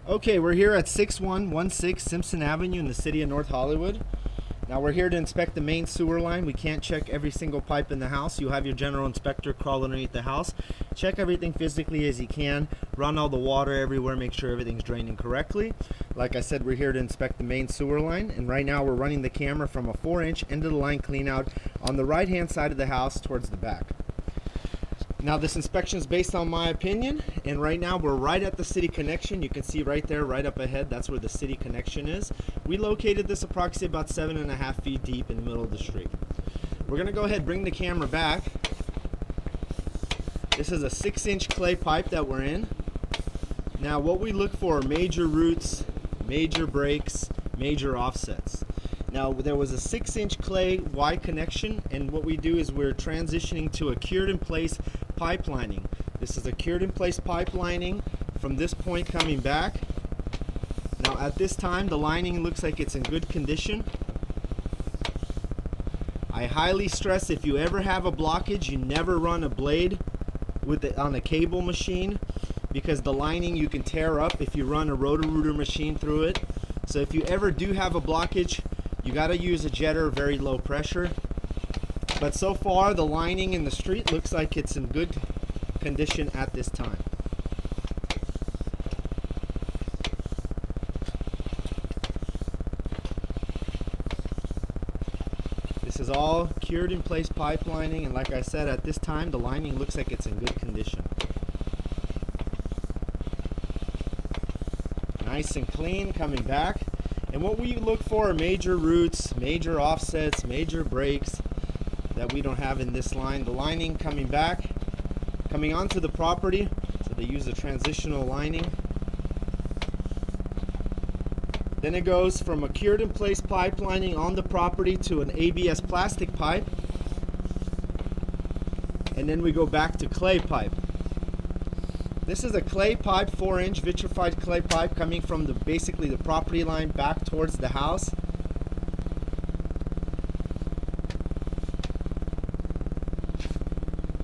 Okay, we're here at 6116 Simpson Avenue in the city of North Hollywood. Now we're here to inspect the main sewer line. We can't check every single pipe in the house. You'll have your general inspector crawl underneath the house, check everything physically as he can, run all the water everywhere, make sure everything's draining correctly. Like I said, we're here to inspect the main sewer line, and right now we're running the camera from a 4-inch end of the line clean out on the right hand side of the house towards the back. Now this inspection is based on my opinion, and right now we're right at the city connection. You can see right there, right up ahead, that's where the city connection is. We located this approximately about 7.5 feet deep in the middle of the street. We're gonna go ahead and bring the camera back. This is a 6-inch clay pipe that we're in. Now what we look for are major roots, major breaks, major offsets. Now there was a 6-inch clay Y connection, and what we do is we're transitioning to a cured in place pipe lining. This is a cured in place pipe lining from this point coming back. Now at this time the lining looks like it's in good condition. I highly stress, if you ever have a blockage, you never run a blade with it on a cable machine, because the lining you can tear up if you run a rotor-rooter machine through it. So if you ever do have a blockage, you got to use a jetter, very low pressure. But so far the lining in the street looks like it's in good condition at this time. This is all cured in place pipe lining, and like I said, at this time the lining looks like it's in good condition. Nice and clean coming back. And what we look for are major roots, major offsets, major breaks that we don't have in this line. The lining coming back, coming onto the property, so they use a transitional lining. Then it goes from a cured in place pipe lining on the property to an ABS plastic pipe. And then we go back to clay pipe. This is a clay pipe, 4-inch vitrified clay pipe coming from basically the property line back towards the house.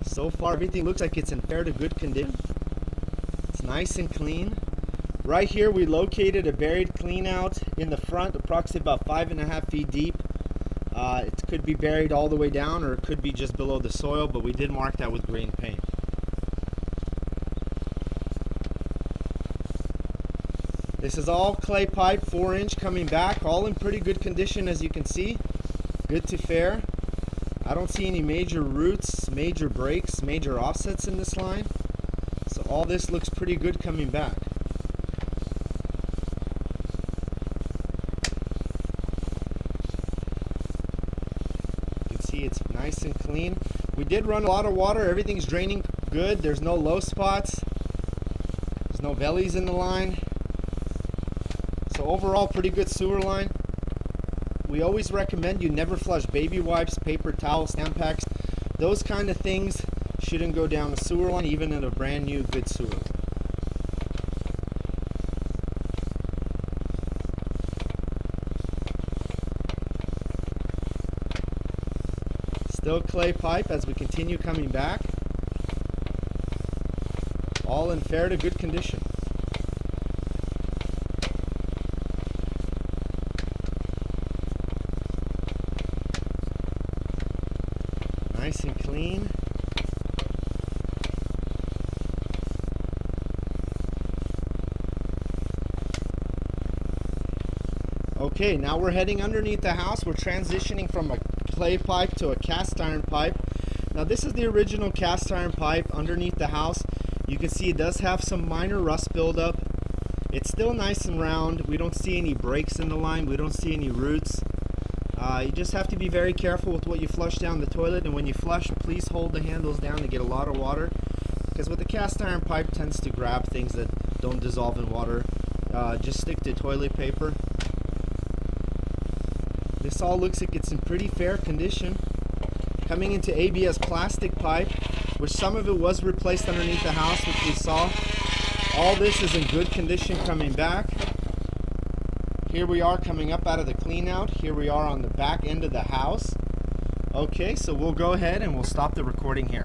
So far everything looks like it's in fair to good condition. It's nice and clean. Right here we located a buried clean out in the front, approximately about 5.5 feet deep. It could be buried all the way down, or it could be just below the soil, but we did mark that with green paint. This is all clay pipe, 4-inch coming back, all in pretty good condition as you can see. Good to fair. I don't see any major roots, major breaks, major offsets in this line. So all this looks pretty good coming back. You can see it's nice and clean. We did run a lot of water, everything's draining good. There's no low spots. There's no bellies in the line. So overall, pretty good sewer line. We always recommend you never flush baby wipes, paper towels, stamp packs. Those kind of things shouldn't go down a sewer line, even in a brand new good sewer. Still clay pipe as we continue coming back. All in fair to good condition. Nice and clean. Okay, now we're heading underneath the house. We're transitioning from a clay pipe to a cast iron pipe. Now this is the original cast iron pipe underneath the house. You can see it does have some minor rust buildup. It's still nice and round. We don't see any breaks in the line. We don't see any roots. You just have to be very careful with what you flush down the toilet, and when you flush, please hold the handles down to get a lot of water, because with the cast iron pipe tends to grab things that don't dissolve in water. Just stick to toilet paper. This all looks like it's in pretty fair condition. Coming into ABS plastic pipe, which some of it was replaced underneath the house, which we saw. All this is in good condition coming back. Here we are coming up out of the clean out. Here we are on the back end of the house. Okay, so we'll go ahead and we'll stop the recording here.